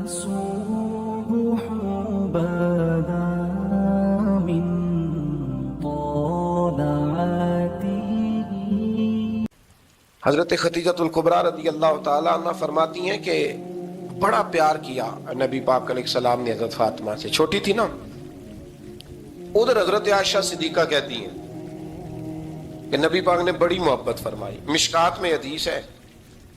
الصبح بدا من طلعته. حضرت خدیجۃ الکبریٰ رضی اللہ تعالیٰ عنہ فرماتی ہیں کہ بڑا پیار کیا نبی پاک علیہ السلام نے حضرت فاطمہ سے. چھوٹی تھی نا. ادھر حضرت عائشہ صدیقہ کہتی ہیں کہ نبی پاک نے بڑی محبت فرمائی. مشکات میں حدیث ہے,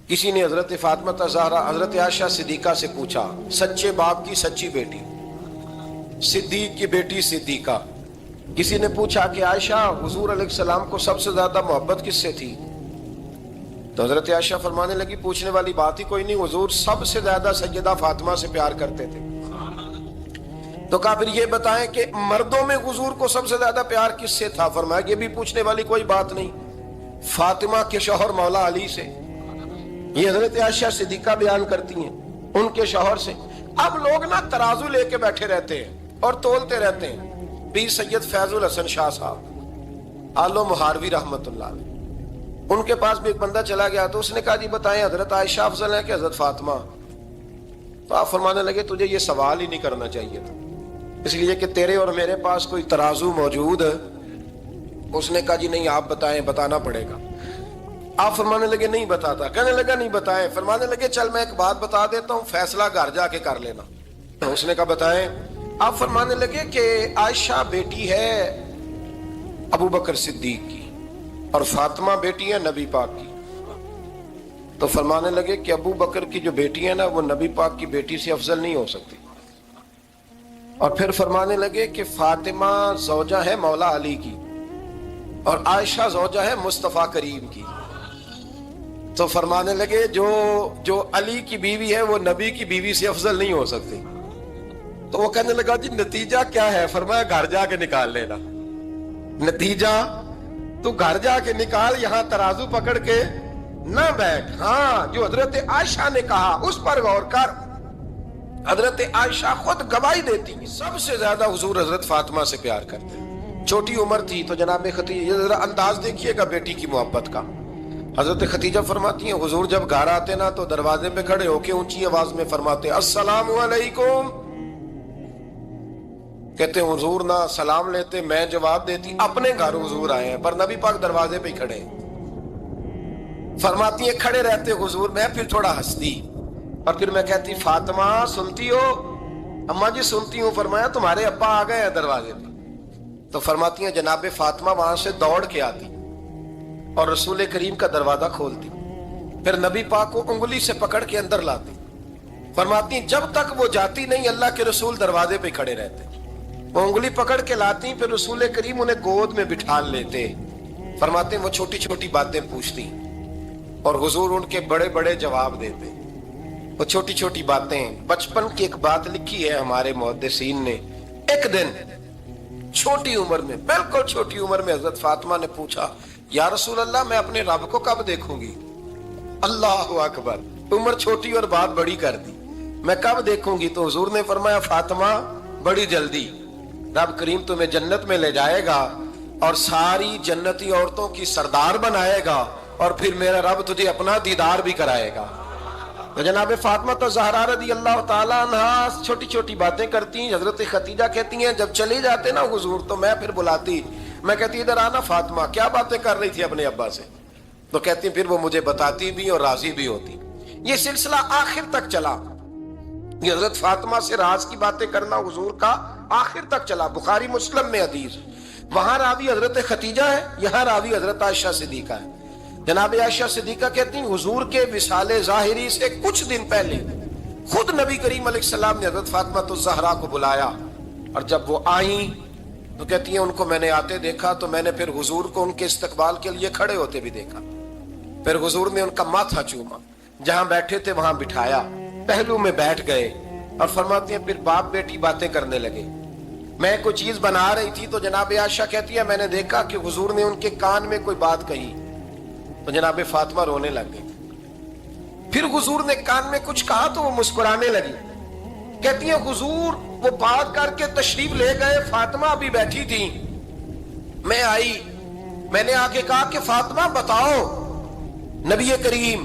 کسی نے حضرت فاطمہ الزہرا حضرت عائشہ صدیقہ سے پوچھا, سچے باپ کی سچی بیٹی, صدیق کی بیٹی صدیقہ. کسی نے پوچھا کہ عائشہ حضور علیہ السلام کو سب سے زیادہ محبت کس سے تھی؟ تو حضرت عائشہ فرمانے لگی پوچھنے والی بات ہی کوئی نہیں, حضور سب سے زیادہ سیدہ فاطمہ سے پیار کرتے تھے. تو کہا پھر یہ بتائیں کہ مردوں میں حضور کو سب سے زیادہ پیار کس سے تھا؟ فرمایا یہ بھی پوچھنے والی کوئی بات نہیں, فاطمہ کے شوہر مولا علی سے. یہ حضرت عائشہ صدیقہ بیان کرتی ہیں ان کے شوہر سے. اب لوگ نا ترازو لے کے بیٹھے رہتے ہیں اور تولتے رہتے ہیں. پیر سید فیض الحسن شاہ صاحب آلو مہاروی رحمت اللہ علیہ, ان کے پاس بھی ایک بندہ چلا گیا تو اس نے کہا جی بتائیں حضرت عائشہ افضل ہے کہ حضرت فاطمہ؟ تو آپ فرمانے لگے تجھے یہ سوال ہی نہیں کرنا چاہیے تھا, اس لیے کہ تیرے اور میرے پاس کوئی ترازو موجود ہے. اس نے کہا جی نہیں آپ بتائیں, بتانا پڑے گا. آپ فرمانے لگے نہیں بتاتا. کہنے لگا نہیں بتائیں. فرمانے لگے چل میں ایک بات بتا دیتا ہوں, فیصلہ گھر جا کے کر لینا. اس نے کہا بتائیں. آپ فرمانے لگے کہ عائشہ بیٹی ہے ابو بکر صدیق کی اور فاطمہ بیٹی ہے نبی پاک کی. تو فرمانے لگے کہ ابو بکر کی جو بیٹی ہے نا وہ نبی پاک کی بیٹی سے افضل نہیں ہو سکتی. اور پھر فرمانے لگے کہ فاطمہ زوجہ ہے مولا علی کی اور عائشہ زوجہ ہے مصطفیٰ کریم کی. تو فرمانے لگے جو علی کی بیوی ہے وہ نبی کی بیوی سے افضل نہیں ہو سکتی. تو وہ کہنے لگا جی نتیجہ کیا ہے؟ فرمایا گھر جا کے نکال لینا. نتیجہ تو گھر جا کے نکال, یہاں ترازو پکڑ کے نہ بیٹھ. ہاں جو حضرت عائشہ نے کہا اس پر غور کر. حضرت عائشہ خود گواہی دیتی سب سے زیادہ حضور حضرت فاطمہ سے پیار کرتے. چھوٹی عمر تھی تو جناب خدیجہ, ذرا انداز دیکھیے گا بیٹی کی محبت کا. حضرت خدیجہ فرماتی ہیں حضور جب گھر آتے نا تو دروازے پہ کھڑے ہو کے اونچی آواز میں فرماتے السلام علیکم. کہتے ہیں حضور نہ سلام لیتے, میں جواب دیتی اپنے گھر حضور آئے ہیں پر نبی پاک دروازے پہ ہی کھڑے ہیں. فرماتی ہیں کھڑے رہتے حضور, میں پھر تھوڑا ہنستی اور پھر میں کہتی فاطمہ سنتی ہو؟ اماں جی سنتی ہوں. فرمایا تمہارے ابا آ گئے ہیں دروازے پہ. تو فرماتی ہیں جناب فاطمہ وہاں سے دوڑ کے آتی اور رسول کریم کا دروازہ کھولتی, پھر نبی پاک کو انگلی سے پکڑ کے اندر لاتی. فرماتی ہیں جب تک وہ جاتی نہیں اللہ کے رسول دروازے پہ کھڑے رہتے. وہ انگلی پکڑ کے لاتی, پھر رسول کریم انہیں گود میں بٹھا لیتے. فرماتے ہیں وہ چھوٹی چھوٹی باتیں پوچھتی اور حضور ان کے بڑے بڑے جواب دیتے. وہ چھوٹی چھوٹی باتیں, بچپن کی ایک بات لکھی ہے ہمارے محدثین نے. ایک دن چھوٹی عمر میں, بالکل چھوٹی عمر میں حضرت فاطمہ نے پوچھا یا رسول اللہ میں اپنے رب کو کب دیکھوں گی؟ اللہ اکبر, عمر چھوٹی اور بات بڑی کر دی, میں کب دیکھوں گی؟ تو حضور نے فرمایا فاطمہ بڑی جلدی, رب کریم تمہیں جنت میں لے جائے گا اور ساری جنتی عورتوں کی سردار بنائے گا اور پھر میرا رب تجھے اپنا دیدار بھی کرائے گا. تو جناب فاطمہ الزہرا رضی اللہ تعالیٰ عنہ چھوٹی چھوٹی باتیں کرتی. حضرت خدیجہ کہتی ہیں جب چلی جاتے نا حضور تو میں پھر بلاتی, میں کہتی ادھر آنا فاطمہ, کیا باتیں کر رہی تھی اپنے ابا سے؟ تو کہتی پھر وہ مجھے بتاتی بھی اور راضی بھی ہوتی. یہ سلسلہ آخر تک چلا. یہ حضرت فاطمہ سے راز کی باتیں کرنا حضور کا آخر تک چلا. بخاری مسلم میں حدیث, وہاں راوی حضرت خدیجہ ہے, یہاں راوی حضرت عائشہ صدیقہ ہے. جناب عائشہ صدیقہ کہتی ہیں حضور کے وصال ظاہری سے کچھ دن پہلے خود نبی کریم علیہ السلام نے حضرت فاطمہ الزہرا کو بلایا اور جب وہ آئیں تو کہتی ہیں ان کو میں نے آتے دیکھا تو میں نے پھر حضور کو ان کے استقبال کے لیے کھڑے ہوتے بھی دیکھا. پھر حضور نے ان کا ماتھا چوما, جہاں بیٹھے تھے وہاں بٹھایا, پہلو میں بیٹھ گئے اور فرماتی ہیں پھر باپ بیٹی باتیں کرنے لگے. میں کوئی چیز بنا رہی تھی تو جناب عائشہ کہتی ہے میں نے دیکھا کہ حضور نے ان کے کان میں کوئی بات کہی تو جناب فاطمہ رونے لگ گئی. پھر حضور نے کان میں کچھ کہا تو وہ مسکرانے لگی. کہتی ہیں حضور وہ بات کر کے تشریف لے گئے, فاطمہ ابھی بیٹھی تھی, میں آئی, میں نے آ کے کہا کہ فاطمہ بتاؤ نبی کریم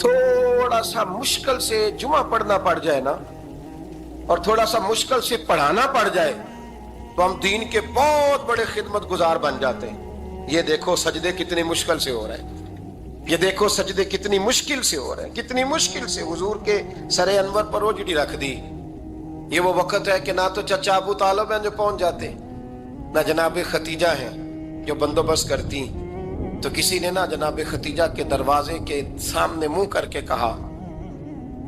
تھوڑا سا مشکل سے جمعہ پڑھنا پڑ جائے نا اور تھوڑا سا مشکل سے پڑھانا پڑ جائے تو ہم دین کے بہت بڑے خدمت گزار بن جاتے ہیں۔ یہ دیکھو سجدے کتنی مشکل سے ہو رہے ہیں، یہ دیکھو سجدے کتنی مشکل سے ہو رہے ہیں، کتنی مشکل سے حضور کے سر انور پر روجڑی رکھ دی۔ یہ وہ وقت ہے کہ نہ تو چچا ابو طالب ہیں جو پہنچ جاتے، نہ جناب ختیجہ ہیں جو بندوبست کرتی، تو کسی نے نہ جناب ختیجہ کے دروازے کے سامنے منہ کر کے کہا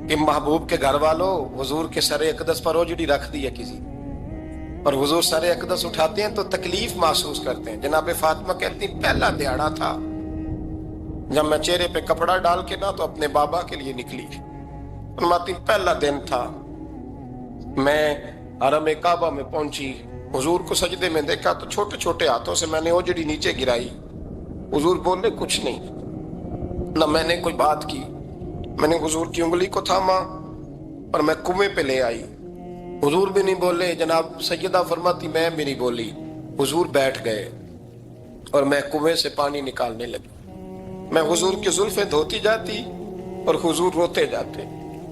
کہ محبوب کے گھر والوں حضور کے سر اقدس پر روجڑی رکھ دی ہے کسی، اور حضور سر اقدس اٹھاتے ہیں تو تکلیف محسوس کرتے ہیں۔ جناب فاطمہ کہتی پہلا دیہڑا تھا جب میں چہرے پہ کپڑا ڈال کے نہ تو اپنے بابا کے لیے نکلی، فرماتی پہلا دن تھا، میں حرم کعبہ میں پہنچی، حضور کو سجدے میں دیکھا تو چھوٹے چھوٹے ہاتھوں سے میں نے اوجڑی نیچے گرائی، حضور بولے کچھ نہیں، نہ میں نے کوئی بات کی، میں نے حضور کی انگلی کو تھاما اور میں کنویں پہ لے آئی، حضور بھی نہیں بولے، جناب سیدہ فرماتی میں بھی نہیں بولی، حضور بیٹھ گئے اور میں کنویں سے پانی نکالنے لگی، میں حضور کی زلفیں دھوتی جاتی اور حضور روتے جاتے،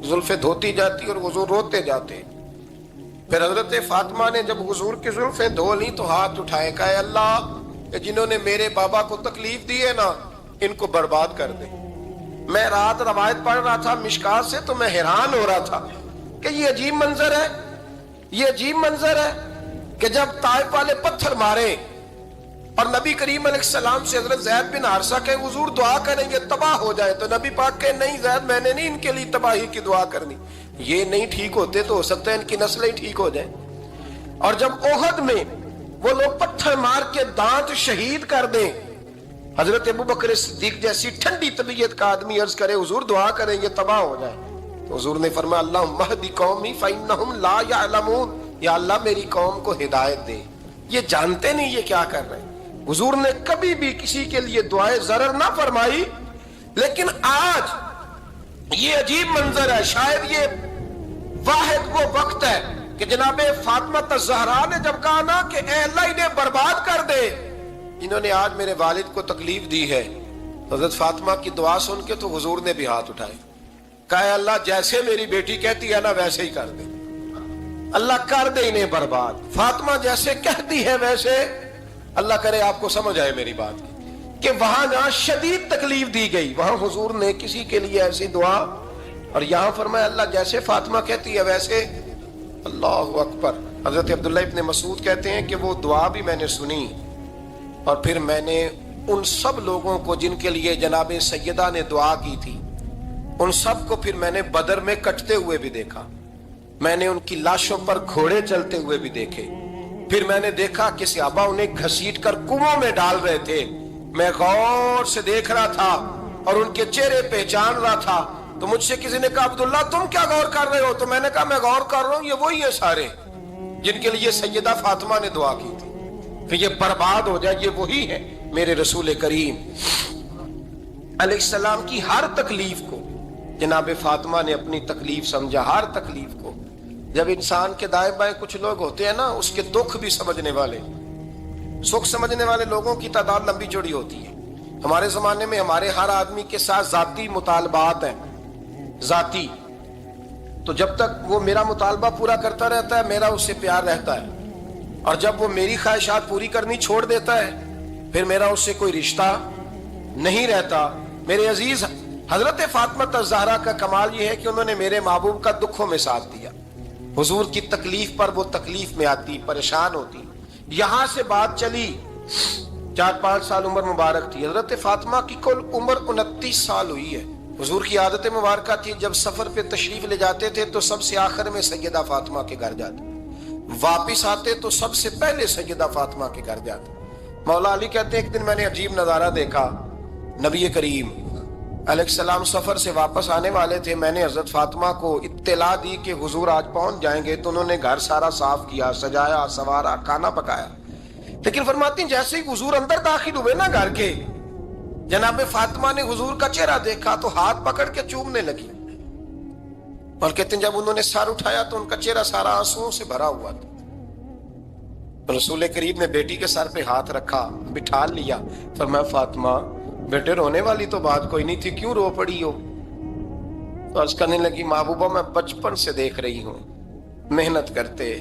زلفیں دھوتی جاتی اور حضور روتے جاتے۔ پھر حضرت فاطمہ نے جب حضور کی زلفیں دھو لی تو ہاتھ اٹھائے، کہا اللہ کہ جنہوں نے میرے بابا کو تکلیف دی ہے نا ان کو برباد کر دے۔ میں رات روایت پڑھ رہا تھا مشکات سے تو میں حیران ہو رہا تھا کہ یہ عجیب منظر ہے، یہ عجیب منظر ہے کہ جب طائف والے پتھر مارے اور نبی کریم علیہ السلام سے حضرت زید بن حارثہ کہ حضور دعا کریں گے تباہ ہو جائے، تو نبی پاک کہ نہیں زید میں نے نہیں ان کے لیے تباہی کی دعا کرنی، یہ نہیں ٹھیک ہوتے تو ہو سکتا ہے ان کی نسلیں ٹھیک ہو جائیں۔ اور جب احد میں وہ لوگ پتھر مار کے دانت شہید کر دیں، حضرت ابوبکر صدیق جیسی ٹھنڈی طبیعت کا آدمی عرض کرے حضور دعا کریں گے تباہ ہو جائے، تو حضور نے فرمایا اللہم اہدی قومی فإنہم لا یعلمون، یا اللہ میری قوم کو ہدایت دے، یہ جانتے نہیں یہ کیا کر رہے ہیں۔ حضور نے کبھی بھی کسی کے لیے دعائے ضرر نہ فرمائی، لیکن آج یہ عجیب منظر ہے، شاید یہ واحد وہ وقت ہے کہ جناب فاطمہ الزہرا نے جب کہا نا کہ اے اللہ انہیں برباد کر دے جنہوں نے آج میرے والد کو تکلیف دی ہے، حضرت فاطمہ کی دعا سن کے تو حضور نے بھی ہاتھ اٹھائے، کہا اے اللہ جیسے میری بیٹی کہتی ہے نا ویسے ہی کر دے، اللہ کر دے انہیں برباد، فاطمہ جیسے کہتی ہے ویسے، اللہ کرے آپ کو سمجھ آئے میری بات کہ وہاں جہاں شدید تکلیف دی گئی وہاں حضور نے کسی کے لیے ایسی دعا، اور یہاں فرمایا اللہ جیسے فاطمہ کہتی ہے ویسے، اللہ اکبر۔ حضرت عبداللہ ابن مسعود کہتے ہیں کہ وہ دعا بھی میں نے سنی اور پھر میں نے ان سب لوگوں کو جن کے لیے جناب سیدہ نے دعا کی تھی ان سب کو پھر میں نے بدر میں کٹتے ہوئے بھی دیکھا، میں نے ان کی لاشوں پر گھوڑے چلتے ہوئے بھی دیکھے، پھر میں نے دیکھا کہ صحابہ انہیں گھسیٹ کر کنووں میں ڈال رہے تھے، میں غور سے دیکھ رہا تھا اور ان کے چہرے پہچان رہا تھا، تو مجھ سے کسی نے کہا عبداللہ تم کیا غور کر رہے ہو؟ تو میں نے کہا میں غور کر رہا ہوں یہ وہی ہیں سارے جن کے لیے سیدہ فاطمہ نے دعا کی تھی کہ یہ برباد ہو جائے، یہ وہی ہے میرے رسول کریم علیہ السلام کی ہر تکلیف کو جناب فاطمہ نے اپنی تکلیف سمجھا، ہر تکلیف کو۔ جب انسان کے دائیں بائیں کچھ لوگ ہوتے ہیں نا اس کے دکھ بھی سمجھنے والے، سکھ سمجھنے والے لوگوں کی تعداد لمبی چوڑی ہوتی ہے۔ ہمارے زمانے میں ہمارے ہر آدمی کے ساتھ ذاتی مطالبات ہیں، ذاتی، تو جب تک وہ میرا مطالبہ پورا کرتا رہتا ہے میرا اس سے پیار رہتا ہے، اور جب وہ میری خواہشات پوری کرنی چھوڑ دیتا ہے پھر میرا اس سے کوئی رشتہ نہیں رہتا۔ میرے عزیز حضرت فاطمہ الزہرا کا کمال یہ ہے کہ انہوں نے میرے محبوب کا دکھوں میں ساتھ دیا، حضور کی تکلیف پر وہ تکلیف میں آتی، پریشان ہوتی۔ یہاں سے بات چلی 4-5 سال عمر مبارک تھی، حضرت فاطمہ کی کل عمر 29 سال ہوئی ہے۔ حضور کی عادت مبارکہ تھی جب سفر پہ تشریف لے جاتے تھے تو سب سے آخر میں سیدہ فاطمہ کے گھر جاتے، واپس آتے تو سب سے پہلے سیدہ فاطمہ کے گھر جاتے۔ مولا علی کہتے ہیں ایک دن میں نے عجیب نظارہ دیکھا، نبی کریم علیہ السلام سفر سے واپس آنے والے تھے، میں نے حضرت فاطمہ کو اطلاع دی کہ حضور آج پہنچ جائیں گے، تو انہوں نے گھر سارا صاف کیا، سجایا، سنوارا، کھانا پکایا، لیکن فرماتی ہیں جیسے ہی حضور اندر داخل ہوئے نا گھر کے، جناب فاطمہ نے حضور کا چہرہ دیکھا تو ہاتھ پکڑ کے چومنے لگی، اور کہتے ہیں جب انہوں نے سر اٹھایا تو ان کا چہرہ سارا آنسوؤں سے بھرا ہوا تھا۔ رسول کریم نے بیٹی کے سر پہ ہاتھ رکھا، بٹھا لیا، فرمایا فاطمہ بیٹے رونے والی تو بات کوئی نہیں تھی، کیوں رو پڑی ہو؟ تو عرض کرنے لگی محبوبہ میں بچپن سے دیکھ رہی ہوں محنت کرتے،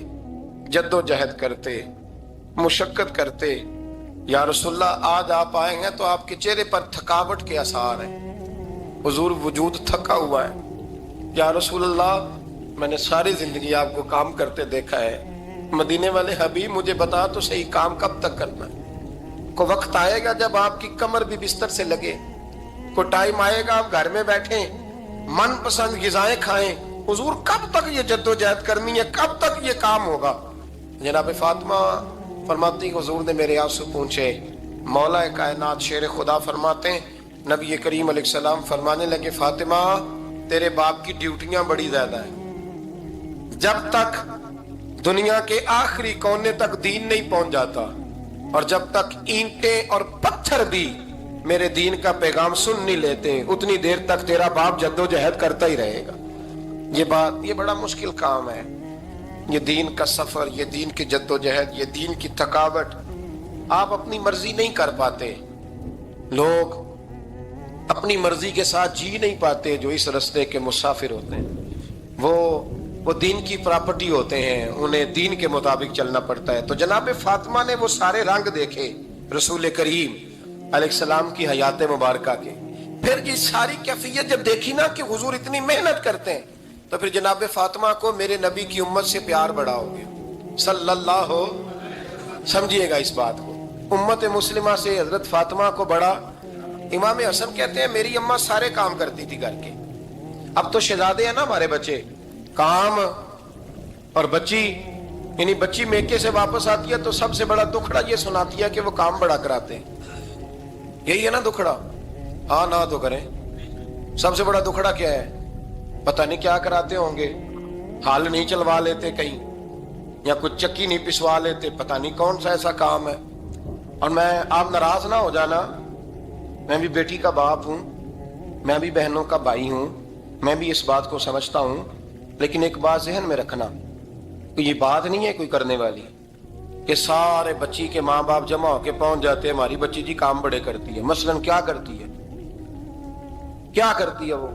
جدوجہد کرتے، مشقت کرتے، یا رسول اللہ آج آپ آئے ہیں تو آپ کے چہرے پر تھکاوٹ کے آثار ہیں، حضور وجود تھکا ہوا ہے۔ یا رسول اللہ میں نے ساری زندگی آپ کو کام کرتے دیکھا ہے، مدینے والے حبیب مجھے بتا تو صحیح کام کب تک کرنا ہے؟ کو وقت آئے گا جب آپ کی کمر بھی بستر سے لگے، کو ٹائم آئے گا آپ گھر میں بیٹھیں من پسند غذائیں کھائیں، حضور کب تک یہ جدوجہد کرنی ہے، کب تک یہ کام ہوگا؟ جناب فاطمہ فرماتی حضور نے میرے آنسو پوچھے۔ مولا کائنات شیر خدا فرماتے ہیں نبی کریم علیہ السلام فرمانے لگے فاطمہ تیرے باپ کی ڈیوٹیاں بڑی زیادہ ہیں، جب تک دنیا کے آخری کونے تک دین نہیں پہنچ جاتا اور جب تک اینٹیں اور پتھر بھی میرے دین کا پیغام سن نہیں لیتے اتنی دیر تک تیرا باپ جدوجہد کرتا ہی رہے گا۔ یہ بڑا مشکل کام ہے، یہ دین کا سفر، یہ دین کی جدوجہد، یہ دین کی تھکاوٹ آپ اپنی مرضی نہیں کر پاتے۔ لوگ اپنی مرضی کے ساتھ جی نہیں پاتے جو اس رستے کے مسافر ہوتے ہیں، وہ دین کی پراپرٹی ہوتے ہیں، انہیں دین کے مطابق چلنا پڑتا ہے۔ تو جناب فاطمہ نے وہ سارے رنگ دیکھے رسول کریم علیہ السلام کی حیات مبارکہ کے، پھر یہ ساری کیفیت جب دیکھی نا کہ حضور اتنی محنت کرتے ہیں تو پھر جناب فاطمہ کو میرے نبی کی امت سے پیار بڑا ہو گیا صلی اللہ ہو۔ سمجھیے گا اس بات کو، امت مسلمہ سے حضرت فاطمہ کو بڑا۔ امام حسن کہتے ہیں میری اماں سارے کام کرتی تھی گھر کے، اب تو شہزادے ہیں نا ہمارے بچے، کام اور بچی، یعنی بچی میکے سے واپس آتی ہے تو سب سے بڑا دکھڑا یہ سناتی ہے کہ وہ کام بڑا کراتے ہیں، یہی ہے نا دکھڑا؟ ہاں نہ تو کریں، سب سے بڑا دکھڑا کیا ہے؟ پتہ نہیں کیا کراتے ہوں گے، ہال نہیں چلوا لیتے کہیں، یا کچھ چکی نہیں پسوا لیتے، پتہ نہیں کون سا ایسا کام ہے۔ اور میں آپ ناراض نہ ہو جانا، میں بھی بیٹی کا باپ ہوں، میں بھی بہنوں کا بھائی ہوں، میں بھی اس بات کو سمجھتا ہوں، لیکن ایک بات ذہن میں رکھنا کہ یہ بات نہیں ہے کوئی کرنے والی کہ سارے بچی کے ماں باپ جمع ہو کے پہنچ جاتے ہیں ہماری بچی جی کام بڑے کرتی ہے۔ مثلاً کیا کرتی ہے؟ کیا کرتی ہے وہ؟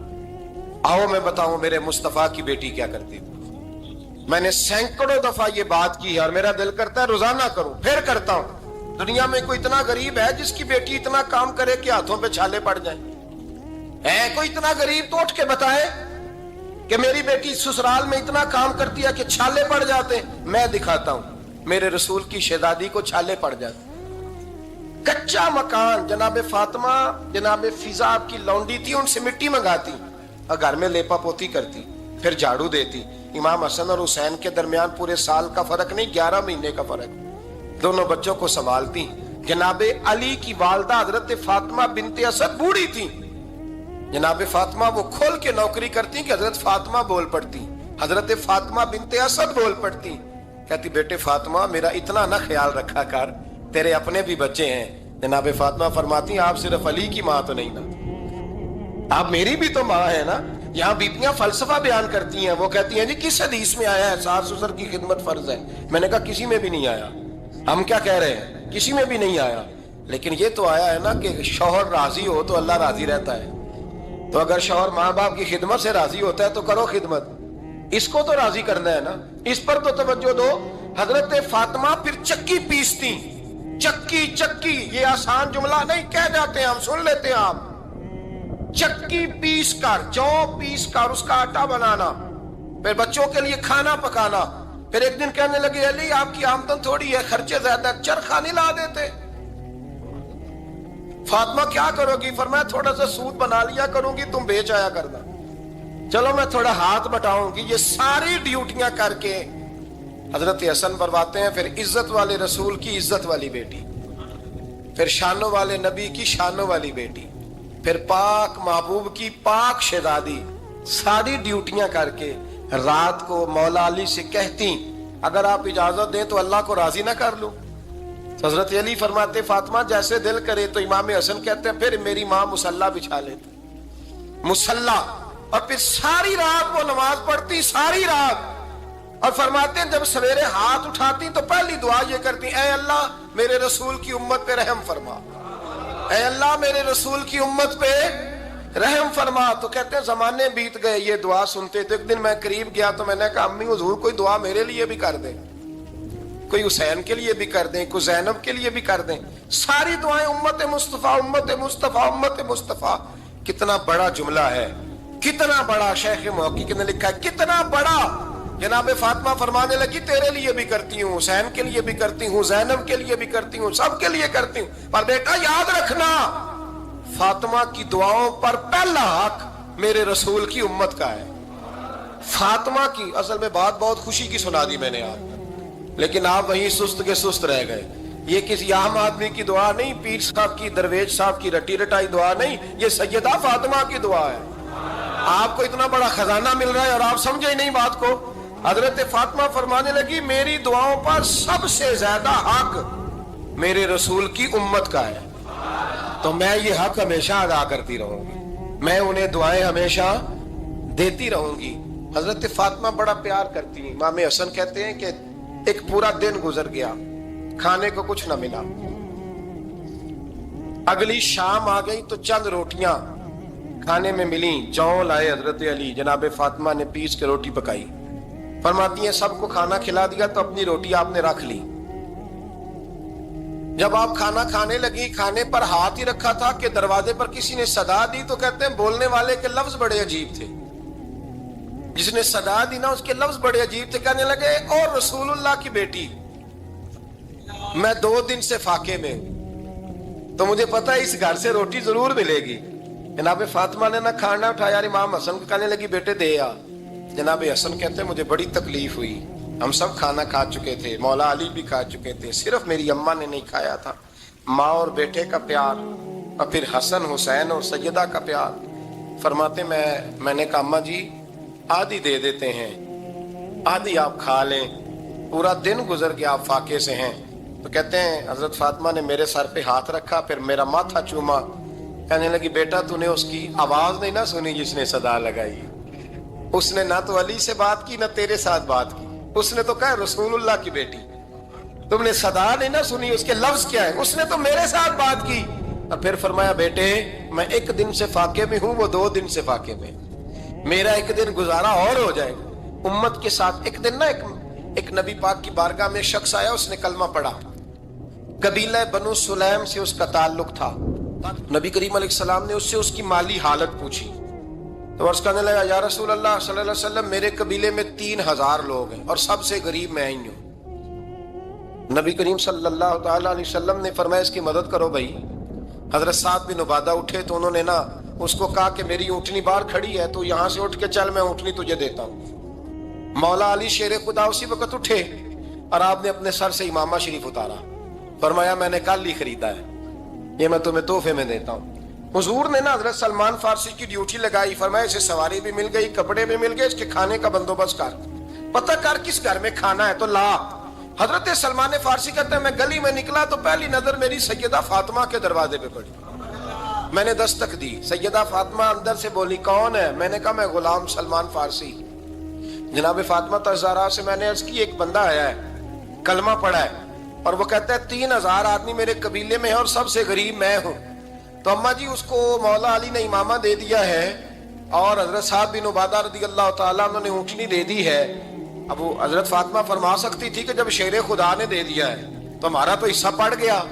آؤ میں بتاؤں میرے مصطفیٰ کی بیٹی کیا کرتی ہے۔ میں نے سینکڑوں دفعہ یہ بات کی ہے اور میرا دل کرتا ہے روزانہ کروں، پھر کرتا ہوں۔ دنیا میں کوئی اتنا غریب ہے جس کی بیٹی اتنا کام کرے کہ ہاتھوں پہ چھالے پڑ جائیں؟ ہے کوئی اتنا غریب تو اٹھ کے بتائے کہ میری بیٹی سسرال میں اتنا کام کرتی ہے کہ چھالے پڑ جاتے ہیں؟ میں دکھاتا ہوں، میرے رسول کی شہزادی کو چھالے پڑ جاتے۔ کچا مکان، جناب فاطمہ جناب فضا آپ کی لونڈی تھی، ان سے مٹی منگاتی اور گھر میں لیپا پوتی کرتی، پھر جھاڑو دیتی۔ امام حسن اور حسین کے درمیان پورے سال کا فرق نہیں، 11 مہینے کا فرق، دونوں بچوں کو سنبھالتی۔ جناب علی کی والدہ حضرت فاطمہ بنت اسد بوڑھی تھی، جناب فاطمہ وہ کھول کے نوکری کرتی کہ حضرت فاطمہ بول پڑتی، حضرت فاطمہ بنت اسد بول پڑتی، کہتی بیٹے فاطمہ میرا اتنا نہ خیال رکھا کر، تیرے اپنے بھی بچے ہیں۔ جناب فاطمہ فرماتی آپ صرف علی کی ماں تو نہیں نا، آپ میری بھی تو ماں ہے نا۔ یہاں بیبیاں فلسفہ بیان کرتی ہیں، وہ کہتی ہیں جی کس حدیث میں آیا ہے ساس سسر کی خدمت فرض ہے؟ میں نے کہا کسی میں بھی نہیں آیا۔ ہم کیا کہہ رہے ہیں؟ کسی میں بھی نہیں آیا، لیکن یہ تو آیا ہے نا کہ شوہر راضی ہو تو اللہ راضی رہتا ہے۔ تو اگر شوہر ماں باپ کی خدمت سے راضی ہوتا ہے تو کرو خدمت، اس کو تو راضی کرنا ہے نا، اس پر تو توجہ دو۔ حضرت فاطمہ پھر چکی پیستی، چکی چکی، یہ آسان جملہ نہیں، کہہ جاتے ہیں ہم، سن لیتے ہیں آپ۔ چکی پیس کر، جو پیس کر اس کا آٹا بنانا، پھر بچوں کے لیے کھانا پکانا۔ پھر ایک دن کہنے لگے علی آپ کی آمدن تھوڑی ہے، خرچے زیادہ، چرخہ نہیں لا دیتے؟ فاطمہ کیا کرو گی؟ فرمایا تھوڑا سا سود بنا لیا کروں گی، تم بیچ آیا کرنا۔ چلو میں تھوڑا ہاتھ بٹاؤں گی۔ یہ ساری ڈیوٹیاں کر کے حضرت حسن فرماتے ہیں پھر عزت والے رسول کی عزت والی بیٹی، پھر شانوں والے نبی کی شانوں والی بیٹی، پھر پاک محبوب کی پاک شہزادی، ساری ڈیوٹیاں کر کے رات کو مولا علی سے کہتی اگر آپ اجازت دیں تو اللہ کو راضی نہ کر لوں؟ حضرت علی فرماتے فاطمہ جیسے دل کرے۔ تو امام حسن کہتے ہیں پھر میری ماں مصلی بچھا لیتی، مصلی، اور پھر ساری رات وہ نماز پڑھتی، ساری رات۔ اور فرماتے ہیں جب سویرے ہاتھ اٹھاتی تو پہلی دعا یہ کرتی اے اللہ میرے رسول کی امت پہ رحم فرما، اے اللہ میرے رسول کی امت پہ رحم فرما. تو کہتے ہیں زمانے بیت گئے یہ دعا سنتے. تو ایک دن میں قریب گیا تو میں نے کہا امی حضور کوئی دعا میرے لیے بھی کر دیں, کوئی حسین کے لیے بھی کر دیں, کوئی زینب کے لیے بھی کر دیں. ساری دعائیں امت مصطفیٰ امت مصطفیٰ امت مصطفیٰ. کتنا بڑا جملہ ہے, کتنا بڑا. شیخ محقق نے لکھا ہے کتنا بڑا. جناب فاطمہ فرمانے لگی تیرے لیے بھی کرتی ہوں, حسین کے لیے بھی کرتی ہوں, زینب کے لیے بھی کرتی ہوں, سب کے لیے کرتی ہوں. پر بیٹا یاد رکھنا فاطمہ کی دعاؤں پر پہلا حق میرے رسول کی امت کا ہے. فاطمہ کی اصل میں بات بہت خوشی کی سنا دی میں نے آپ, لیکن آپ وہیں سست کے سست رہ گئے. یہ کسی عام آدمی کی دعا نہیں, پیر صاحب کی, درویش صاحب کی رٹی رٹائی دعا نہیں, یہ سیدہ فاطمہ کی دعا ہے. آپ کو اتنا بڑا خزانہ مل رہا ہے اور آپ سمجھے ہی نہیں بات کو. حضرت فاطمہ فرمانے لگی میری دعاؤں پر سب سے زیادہ حق میرے رسول کی امت کا ہے, تو میں یہ حق ہمیشہ ادا کرتی رہوں گی, میں انہیں دعائیں ہمیشہ دیتی رہوں گی. حضرت فاطمہ بڑا پیار کرتی ہیں. امام حسن کہتے ہیں کہ ایک پورا دن گزر گیا, کھانے کو کچھ نہ ملا. اگلی شام آ گئی تو چند روٹیاں کھانے میں ملیں. جوں لائے حضرت علی, جناب فاطمہ نے پیس کے روٹی پکائی. فرماتی ہیں سب کو کھانا کھلا دیا تو اپنی روٹی آپ نے رکھ لی. جب آپ کھانا کھانے لگی, کھانے پر ہاتھ ہی رکھا تھا کہ دروازے پر کسی نے صدا دی. تو کہتے ہیں بولنے والے کے لفظ بڑے عجیب تھے. جس نے صدا دی نا اس کے لفظ بڑے عجیب تھے. کہنے لگے اور رسول اللہ کی بیٹی, میں 2 دن سے فاقے میں, تو مجھے پتا ہے اس گھر سے روٹی ضرور ملے گی. جناب فاطمہ نے نہ کھانا اٹھایا. امام حسن کو کہنے لگی بیٹے دے آ. جناب حسن کہتے ہیں مجھے بڑی تکلیف ہوئی. ہم سب کھانا کھا چکے تھے, مولا علی بھی کھا چکے تھے, صرف میری اماں نے نہیں کھایا تھا. ماں اور بیٹے کا پیار, اور پھر حسن حسین اور سیدہ کا پیار. فرماتے میں نے کہا اماں جی آدھی دے دیتے ہیں, آدھی آپ کھا لیں, پورا دن گزر گیا آپ فاقے سے ہیں. تو کہتے ہیں حضرت فاطمہ نے میرے سر پہ ہاتھ رکھا, پھر میرا ماتھا چوما. کہنے لگی بیٹا تو نے اس کی آواز نہیں نہ سنی جس نے صدا لگائی. اس نے نہ تو علی سے بات کی نہ تیرے ساتھ بات کی, اس نے تو کہا رسول اللہ کی بیٹی. تم نے صدا نہیں نہ سنی, اس کے لفظ کیا ہے, اس نے تو میرے ساتھ بات کی. اور پھر فرمایا بیٹے میں 1 دن سے فاقے میں ہوں, وہ 2 دن سے فاقے میں, میرا 1 دن گزارا اور ہو جائے گا امت کے ساتھ. ایک دن نا ایک نبی پاک کی بارگاہ میں شخص آیا, اس نے کلمہ پڑھا. قبیلہ بنو سلیم سے اس کا تعلق تھا. نبی کریم علیہ السلام نے اس سے اس کی مالی حالت پوچھی. تو عرض کرنے لگا یا رسول اللہ صلی اللہ علیہ وسلم میرے قبیلے میں 3000 لوگ ہیں اور سب سے غریب میں ہی ہوں. نبی کریم صلی اللہ تعالی علیہ وسلم نے فرمایا اس کی مدد کرو بھائی. حضرت سعد بن عبادہ اٹھے تو انہوں نے نا اس کو کہا کہ میری اونٹنی باہر کھڑی ہے, تو یہاں سے اٹھ کے چل, میں اونٹنی تجھے دیتا ہوں. مولا علی شیر خدا اسی وقت اٹھے اور آپ نے اپنے سر سے امامہ شریف اتارا. فرمایا میں نے کل ہی خریدا ہے, یہ میں تمہیں تحفے میں دیتا ہوں. حضور نے نا حضرت سلمان فارسی کی ڈیوٹی لگائی. فرمایا اسے سواری بھی مل گئی, کپڑے بھی مل گئے, اس کے کھانے کا بندوبست کر, پتہ کر کس گھر میں کھانا ہے تو لا. حضرت سلمان فارسی کہتے ہیں میں گلی میں نکلا تو پہلی نظر میری سیدہ فاطمہ کے دروازے پہ پڑی. میں نے دستک دی, سیدہ فاطمہ اندر سے بولی کون ہے؟ میں نے کہا میں غلام سلمان فارسی. جناب فاطمہ تزارا سے میں نے عرض کی ایک بندہ آیا ہے, کلمہ پڑھا ہے, اور وہ کہتا ہے 3000 آدمی میرے قبیلے میں ہیں اور سب سے غریب میں ہوں. تو اماں جی اس کو مولا علی نے امامہ دے دیا ہے اور حضرت سعد بن عبادہ رضی اللہ تعالیٰ عنہ نے اونٹنی دے دی ہے. اب وہ حضرت فاطمہ فرما سکتی تھی کہ جب شیر خدا نے دے دیا ہے تو ہمارا تو حصہ پڑ گیا.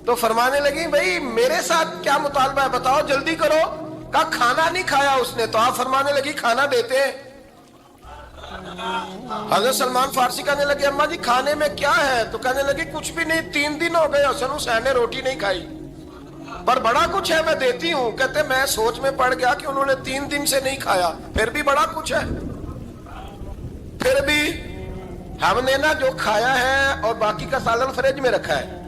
تو فرمانے لگی بھئی میرے ساتھ کیا مطالبہ ہے بتاؤ, جلدی کرو. کہا کھانا نہیں کھایا اس نے. تو آپ فرمانے لگی کھانا دیتے ہیں. حضرت سلمان فارسی کہنے لگے اماں جی کھانے میں کیا ہے؟ تو کہنے لگی کچھ بھی نہیں, 3 دن ہو گئے حسن حسین نے روٹی نہیں کھائی, پر بڑا کچھ ہے میں دیتی ہوں. کہتے میں سوچ میں پڑ گیا کہ انہوں نے 3 دن سے نہیں کھایا, پھر بھی بڑا کچھ ہے. پھر بھی ہم نے نا جو کھایا ہے اور باقی کا سالن فریج میں رکھا ہے,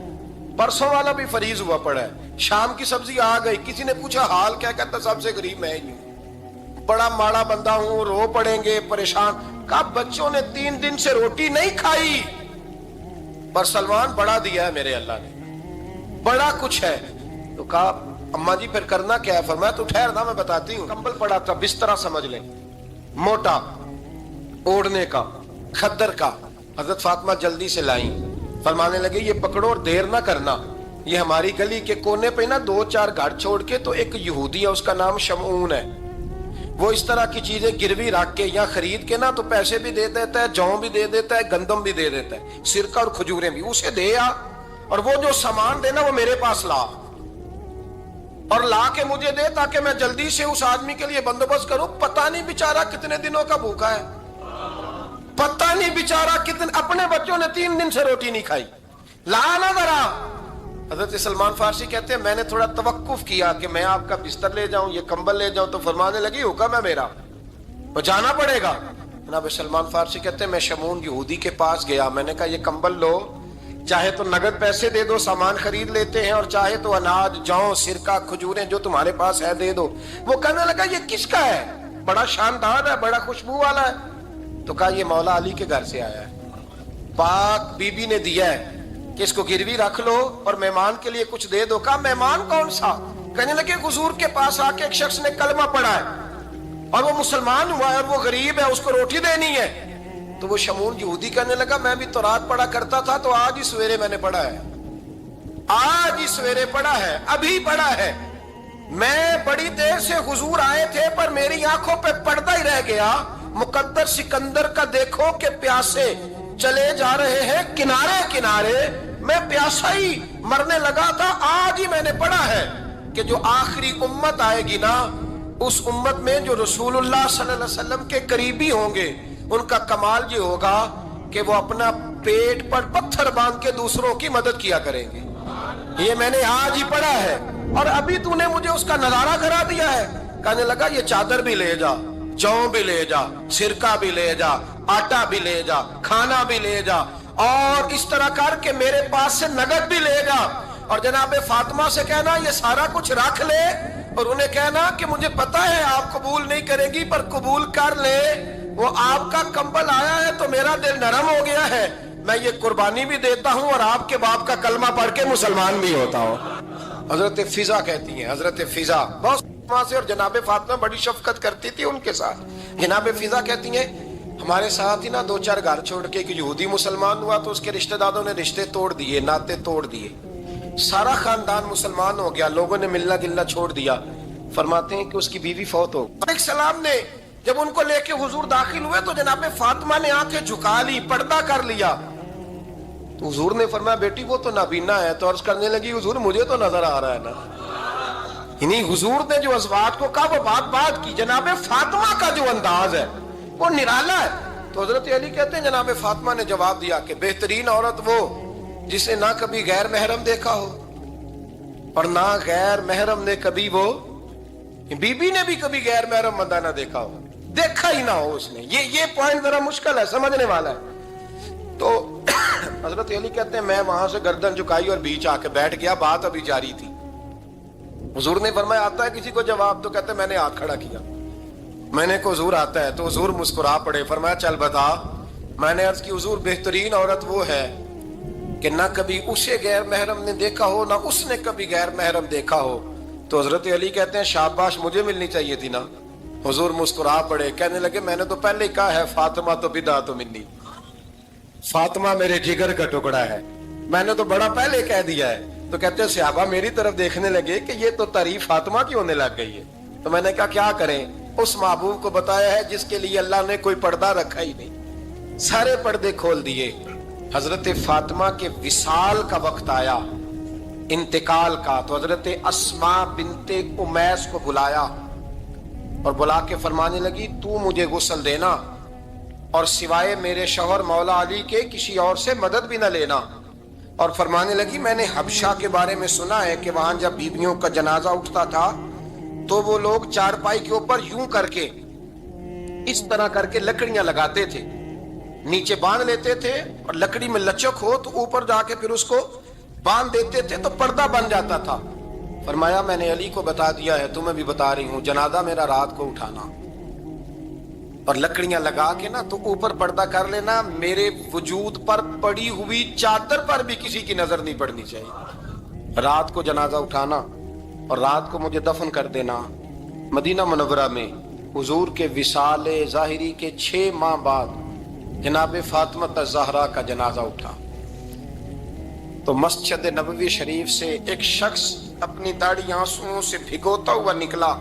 پرسوں والا بھی فریز ہوا پڑا ہے, شام کی سبزی آ گئی. کسی نے پوچھا حال کیا؟ کہتا سب سے غریب میں ہی ہوں, بڑا ماڑا بندہ ہوں, رو پڑیں گے, پریشان. کہا بچوں نے 3 دن سے روٹی نہیں کھائی, پر سلمان بڑا دیا ہے میرے اللہ نے, بڑا کچھ ہے. تو کہا اماں جی پھر کرنا کیا ہے؟ فرمایا تو ٹھہرنا میں بتاتی ہوں. کمبل پڑا تھا, بسترا سمجھ لیں, موٹا اوڑھنے کا, کھدر کا. حضرت فاطمہ جلدی سے لائیں, فرمانے لگے یہ پکڑو اور دیر نہ کرنا. یہ ہماری گلی کے کونے پہ نا 2-4 گھر چھوڑ کے تو ایک یہودی ہے، اس کا نام شمعون ہے، وہ اس طرح کی چیزیں گروی رکھ کے یا خرید کے نا تو پیسے بھی دے دیتا ہے، جوں بھی دے دیتا ہے، گندم بھی دے دیتا ہے، سرکہ اور کھجوریں بھی، اسے دے آ اور وہ جو سامان دینا وہ میرے پاس لا اور لا کے مجھے دے تاکہ میں جلدی سے اس آدمی کے لیے بندوبست کروں۔ پتہ نہیں بیچارہ کتنے دنوں کا بھوکا ہے، پتہ نہیں بیچارہ کتنے، اپنے بچوں نے 3 دن سے روٹی نہیں کھائی، لا نہ ذرا۔ حضرت سلمان فارسی کہتے ہیں میں نے تھوڑا توقف کیا کہ میں آپ کا بستر لے جاؤں، یہ کمبل لے جاؤں، تو فرمانے لگی حکم ہے میرا، وہ جانا پڑے گا۔ جناب سلمان فارسی کہتے ہیں میں شمعون یہودی کے پاس گیا، میں نے کہا یہ کمبل لو، چاہے تو نگد پیسے دے دو، سامان خرید لیتے ہیں، اور چاہے تو اناج، جوں، سرکہ، کھجوریں جو تمہارے پاس ہے دے دو۔ وہ کہنے لگا یہ کس کا ہے؟ بڑا شاندار ہے، بڑا خوشبو والا ہے۔ تو کہا یہ مولا علی کے گھر سے آیا ہے، پاک بی بی نے دیا ہے کہ اس کو گروی رکھ لو اور مہمان کے لیے کچھ دے دو۔ کہا مہمان کون سا؟ کہنے لگے حضور کے پاس آ کے ایک شخص نے کلمہ پڑھا ہے اور وہ مسلمان ہوا ہے اور وہ غریب ہے، اس کو روٹی دینی ہے۔ تو وہ شمعون یہودی کہنے لگا میں بھی تورات پڑھا کرتا تھا، تو آج ہی سویرے میں نے پڑھا ہے، آج ہی سویرے پڑھا ہے، ابھی پڑھا ہے۔ میں بڑی دیر سے حضور آئے تھے پر میری آنکھوں پہ پردہ ہی رہ گیا، مقدر سکندر کا دیکھو کہ پیاسے چلے جا رہے ہیں کنارے کنارے، میں پیاسا ہی مرنے لگا تھا، آج ہی میں نے پڑھا ہے کہ جو آخری امت آئے گی نا، اس امت میں جو رسول اللہ صلی اللہ علیہ وسلم کے قریبی ہوں گے، ان کا کمال یہ ہوگا کہ وہ اپنا پیٹ پر پتھر باندھ کے دوسروں کی مدد کیا کریں گے۔ یہ میں نے آج ہی پڑھا ہے اور ابھی تو نے مجھے اس کا نظارہ کرا دیا ہے۔ کہنے لگا یہ چادر بھی لے جا، جوں بھی لے جا، سرکہ بھی لے جا، آٹا بھی لے جا، کھانا بھی لے جا، اور اس طرح کر کے میرے پاس سے نگد بھی لے جا، اور جناب فاطمہ سے کہنا یہ سارا کچھ رکھ لے، اور انہیں کہنا کہ مجھے پتا ہے آپ قبول نہیں کرے گی پر قبول کر لے، وہ آپ کا کمبل آیا ہے تو میرا دل نرم ہو گیا ہے، میں یہ قربانی بھی دیتا ہوں اور آپ کے باپ کا کلمہ پڑھ کے مسلمان بھی ہوتا ہوں۔ حضرت فضا کہتی ہیں، حضرت فضا بہت سے، اور جناب فاطمہ بڑی شفقت کرتی تھی ان کے ساتھ۔ جناب فضا کہتی ہیں ہمارے ساتھ ہی نا 2-4 گھر چھوڑ کے ایک یہودی مسلمان ہوا تو اس کے رشتہ داروں نے رشتے توڑ دیے، ناطے توڑ دیے، سارا خاندان مسلمان ہو گیا، لوگوں نے ملنا جلنا چھوڑ دیا۔ فرماتے ہیں کہ اس کی بیوی فوت ہو گئی۔ السلام نے جب ان کو لے کے حضور داخل ہوئے تو جناب فاطمہ نے آنکھیں جھکا لی، پردہ کر لیا، تو حضور نے فرمایا بیٹی وہ تو نابینا ہے، تو عرض کرنے لگی حضور مجھے تو نظر آ رہا ہے نا۔ یعنی حضور نے جو ازواج کو کہا وہ بات کی، جناب فاطمہ کا جو انداز ہے وہ نرالا ہے۔ تو حضرت علی کہتے ہیں جناب فاطمہ نے جواب دیا کہ بہترین عورت وہ جس نے نہ کبھی غیر محرم دیکھا ہو اور نہ غیر محرم نے کبھی، وہ بی بی نے بھی کبھی غیر محرم بندہ نہ دیکھا ہو، دیکھا ہی نہ ہو اس نے۔ یہ پوائنٹ ذرا مشکل ہے، سمجھنے والا ہے۔ تو حضرت علی کہتے ہیں میں وہاں سے گردن جھکائی اور بیچ آ کے بیٹھ گیا، بات ابھی جاری تھی۔ حضور نے فرمایا آتا ہے کسی کو جواب؟ تو کہتے ہیں میں نے ہاتھ کھڑا کیا، میں نے کو حضور آتا ہے، تو حضور مسکرا پڑے، فرمایا چل بتا۔ میں نے عرض کی حضور بہترین عورت وہ ہے کہ نہ کبھی اسے غیر محرم نے دیکھا ہو نہ اس نے کبھی غیر محرم دیکھا ہو۔ تو حضرت علی کہتے ہیں شاباش مجھے ملنی چاہیے تھی نا۔ حضور مسکرا پڑے، کہنے لگے میں نے تو پہلے ہی کہا ہے فاطمہ تو بدعت منی، فاطمہ میرے جگر کا ٹکڑا ہے، میں نے تو بڑا پہلے کہہ دیا ہے۔ تو کہتے ہیں صحابہ میری طرف دیکھنے لگے کہ یہ تو تعریف فاطمہ کی ہونے لگ گئی ہے۔ تو میں نے کہا کیا کریں، اس محبوب کو بتایا ہے جس کے لیے اللہ نے کوئی پردہ رکھا ہی نہیں، سارے پردے کھول دیے۔ حضرت فاطمہ کے وصال کا وقت آیا، انتقال کا، تو حضرت اسماء بنت امیس کو بلایا اور بلا کے فرمانے لگی تو مجھے غسل دینا اور سوائے میرے شوہر مولا علی کے کسی اور سے مدد بھی نہ لینا۔ اور فرمانے لگی میں نے حبشہ کے بارے میں سنا ہے کہ وہاں جب بیویوں کا جنازہ اٹھتا تھا تو وہ لوگ چارپائی کے اوپر یوں کر کے اس طرح کر کے لکڑیاں لگاتے تھے، نیچے باندھ لیتے تھے اور لکڑی میں لچک ہو تو اوپر جا کے پھر اس کو باندھ دیتے تھے تو پردہ بن جاتا تھا۔ فرمایا میں نے علی کو بتا دیا ہے، تمہیں بھی بتا رہی ہوں، جنازہ میرا رات کو اٹھانا اور لکڑیاں لگا کے نا تو اوپر پردہ کر لینا، میرے وجود پر پڑی ہوئی چادر پر بھی کسی کی نظر نہیں پڑنی چاہیے۔ رات کو جنازہ اٹھانا اور رات کو مجھے دفن کر دینا۔ مدینہ منورہ میں حضور کے وصال ظاہری کے 6 ماہ بعد جناب فاطمہ الزہرا کا جنازہ اٹھا۔ تو مسجد نبوی شریف سے ایک شخص اپنی داڑھی آنسوؤں سے بھگوتا ہوا نکلا.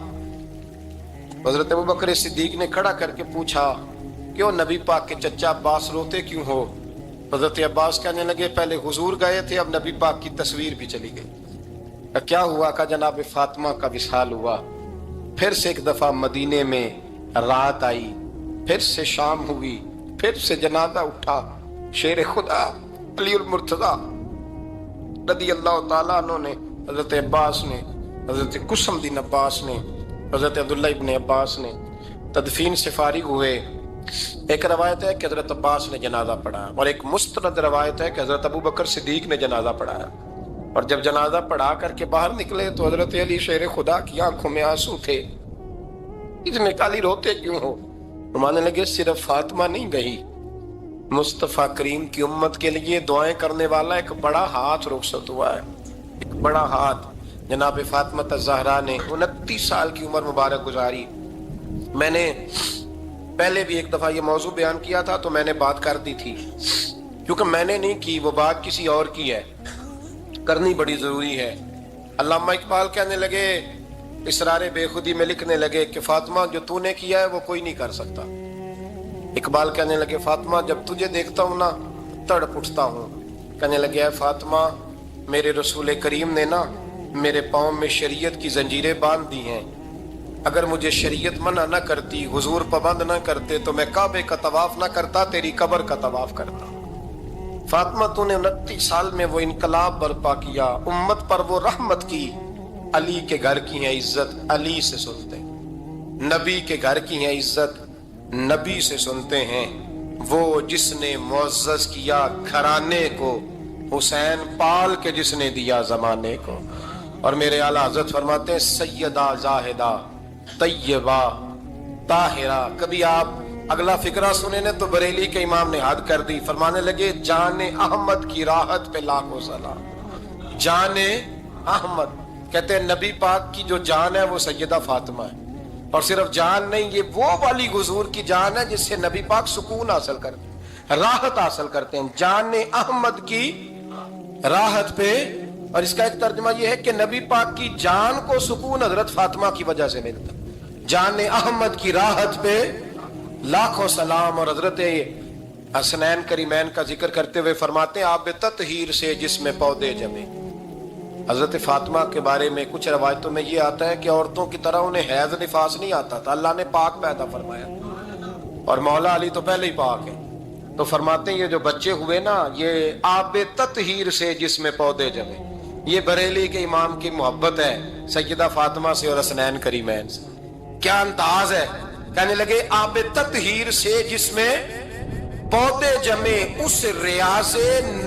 حضرت ابوبکر صدیق نے کھڑا کر کے پوچھا کیوں نبی پاک کے چچا عباس روتے کیوں ہو؟ حضرت عباس کہنے لگے پہلے حضور گئے تھے، اب نبی پاک کی تصویر بھی چلی گئی. کیا ہوا؟ کہ جناب فاطمہ کا وصال ہوا. پھر سے ایک دفعہ مدینے میں رات آئی، پھر سے شام ہوئی، پھر سے جنازہ اٹھا. شیر خدا علی المرتضیٰ رضی اللہ تعالیٰ عنہ نے، حضرت عباس نے، حضرت قسم بن عباس نے، حضرت عبداللہ ابن عباس نے تدفین سے فارغ ہوئے. ایک روایت ہے کہ حضرت عباس نے جنازہ پڑھا اور ایک مستند روایت ہے کہ حضرت ابوبکر صدیق نے جنازہ پڑھایا. اور جب جنازہ پڑھا کر کے باہر نکلے تو حضرت علی شیر خدا کی آنکھوں میں آنسو تھے. اتنے کالی روتے کیوں ہو؟ فرمانے لگے صرف فاطمہ نہیں گئی، مصطفیٰ کریم کی امت کے لیے دعائیں کرنے والا ایک بڑا ہاتھ رخصت ہوا ہے. ایک بڑا ہاتھ جناب فاطمہ الزہرا نے 29 سال کی عمر مبارک گزاری. میں نے پہلے بھی ایک دفعہ یہ موضوع بیان کیا تھا تو میں نے بات کر دی تھی، کیونکہ میں نے نہیں کی، وہ بات کسی اور کی ہے، کرنی بڑی ضروری ہے. علامہ اقبال کہنے لگے، اسرار بے خودی میں لکھنے لگے کہ فاطمہ جو تو نے کیا ہے وہ کوئی نہیں کر سکتا. اقبال کہنے لگے فاطمہ جب تجھے دیکھتا ہوں نا تڑپ اٹھتا ہوں. کہنے لگے اے فاطمہ میرے رسول کریم نے نا میرے پاؤں میں شریعت کی زنجیریں باندھ دی ہیں، اگر مجھے شریعت منع نہ کرتی، حضور پابند نہ کرتے تو میں کعبے کا طواف نہ کرتا، تیری قبر کا طواف کرتا. فاطمہ تو نے 29 سال میں وہ انقلاب برپا کیا، امت پر وہ رحمت کی. علی کے گھر کی ہے عزت، علی سے سنتے ہیں. نبی کے گھر کی ہے عزت، نبی سے سنتے ہیں. وہ جس نے معزز کیا گھرانے کو، حسین پال کے جس نے دیا زمانے کو. اور میرے اعلیٰ حضرت فرماتے ہیں سیدہ زاہدہ طیبہ طاہرہ. کبھی آپ اگلا فقرہ سنے نے تو بریلی کے امام نے حد کر دی. فرمانے لگے جان احمد کی راحت پہ لاکھوں سلام. جان احمد کہتے ہیں نبی پاک کی جو جان ہے وہ سیدہ فاطمہ ہے. اور صرف جان نہیں، یہ وہ والی حضور کی جان ہے جس سے نبی پاک سکون حاصل کرتے ہیں، راحت حاصل کرتے ہیں. جان احمد کی راحت پہ. اور اس کا ایک ترجمہ یہ ہے کہ نبی پاک کی جان کو سکون حضرت فاطمہ کی وجہ سے ملتا. جان احمد کی راحت پہ لاکھوں سلام. اور حضرت حسنین کریمین کا ذکر کرتے ہوئے فرماتے ہیں آب تطہیر سے جس میں پودے جمے. حضرت فاطمہ کے بارے میں کچھ روایتوں میں یہ آتا ہے کہ عورتوں کی طرح انہیں حیض نفاس نہیں آتا تھا، اللہ نے پاک پیدا فرمایا. اور مولا علی تو پہلے ہی پاک ہے. تو فرماتے ہیں یہ جو بچے ہوئے نا یہ آب تطہیر سے جس میں پودے جمے. یہ بریلی کے امام کی محبت ہے سیدہ فاطمہ سے اور حسنین کریمین سے. کیا انداز ہے! کہنے لگے آب تطہیر سے جس میں پودے جمے، اس ریاض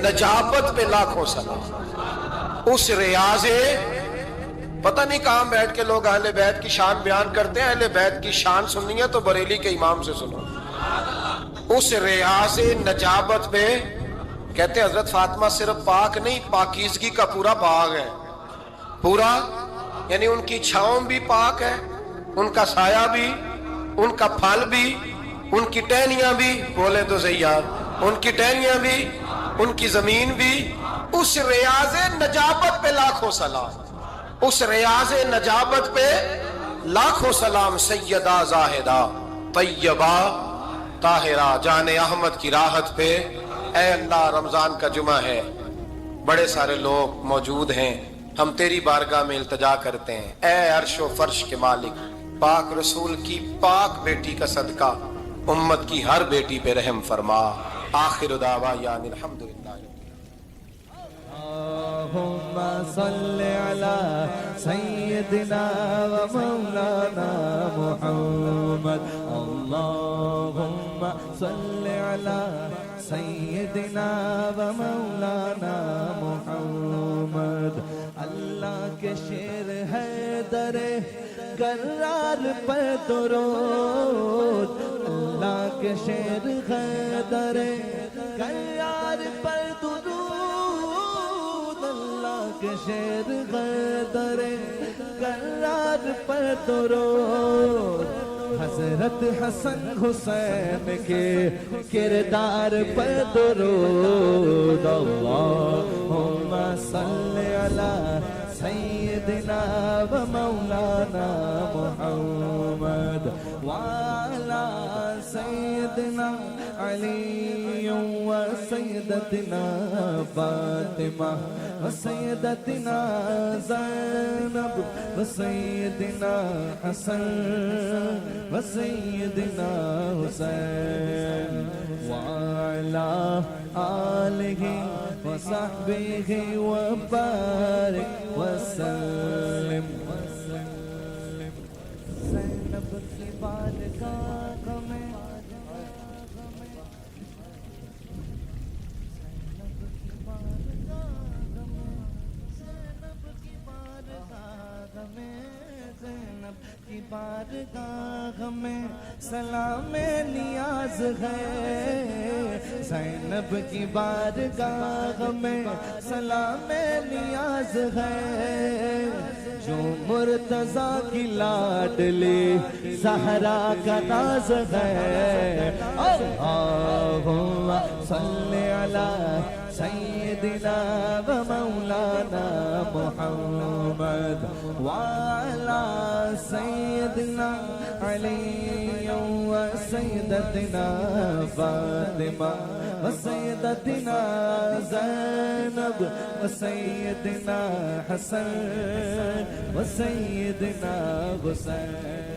نجابت پہ لاکھوں سلام. اس ریاض پتہ نہیں کہاں بیٹھ کے لوگ اہل بیت کی شان بیان کرتے ہیں. اہل بیت کی شان سننی ہے تو بریلی کے امام سے سنو. اس ریاض نجابت پہ کہتے ہیں حضرت فاطمہ صرف پاک نہیں، پاکیزگی کا پورا باغ ہے. پورا یعنی ان کی چھاؤں بھی پاک ہے، ان کا سایہ بھی، ان کا پھل بھی، ان کی ٹہنیاں بھی، بولے تو صحیح یار، ان کی ٹہنیاں بھی، ان کی زمین بھی. اس ریاض نجابت پہ لاکھوں سلام. اس ریاض نجابت پہ لاکھوں سلام. سیدہ زاہدہ طیبہ طاہرہ جان احمد کی راحت پہ. اے اللہ رمضان کا جمعہ ہے، بڑے سارے لوگ موجود ہیں، ہم تیری بارگاہ میں التجا کرتے ہیں. اے عرش و فرش کے مالک، پاک رسول کی پاک بیٹی کا صدقہ امت کی ہر بیٹی پہ رحم فرما. آخر دعوانا الحمدللہ. اللهم صل على سيدنا ومولانا محمد. اللهم صل على سيدنا ومولانا محمد. اللہ کے شیر ہے در کرار پر درود. اللہ کے شیر ہے در کرار پر درود. کے شیر غدر کرار پر درود. حضرت حسن حسین کے کردار پر درود اللہم صلی علی سیدنا و مولانا محمد وعلی سیدنا علی و سیدتنا فاطمہ و سیدتنا زینب و سیدنا حسن و سیدنا حسین وعلی آلہ و صحبہ و بارک وسلم زینب کی بارگاہ میں کی بارگاہ میں سلام نیاز ہے زینب کی بارگاہ میں سلام نیاز ہے جو مرتضیٰ کی لاڈلی زہرا کا ناز ہے اللہم صلی علی سیدنا و مولانا محمد وعلی سیدنا علی و سیدتنا فاطمہ و سیدتنا زینب و سیدنا حسن و سیدنا حسین